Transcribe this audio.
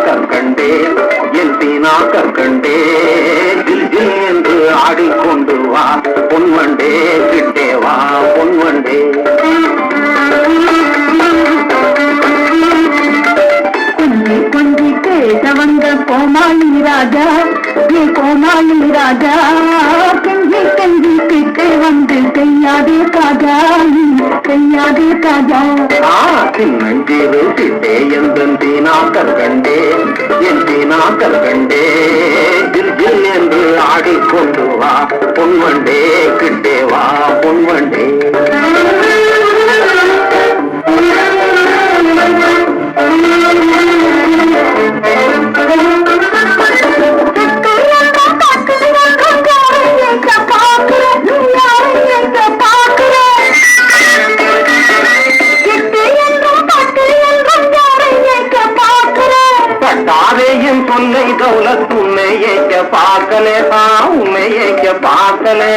கற்கண்டே என் தீனா கற்கண்டே என்று ஆடிக்கொண்டு வா பொன்வண்டே கிட்டே வா பொன்வண்டே. கொஞ்சி கொஞ்சி பேச வந்த கோமாளி ராஜா நீ கோமாளி ராஜா கஞ்சி கஞ்சி கிட்டே வந்து செய்யாதே காஜா செய்யாதே காஜா. சின்னஞ்சிறு கிட்டே எந்தன் தீனா கற்கண்டே என் தீனா கற்கண்டே ஜில் என்று ஆடிக்கொண்டு வா பொன்வண்டே கிட்டே வா பொன்வண்டே. தாரையும் சொல்லை தௌலத் உன்னை ஏற்க பார்க்கலே உன்னை ஏற்க பார்க்கலே.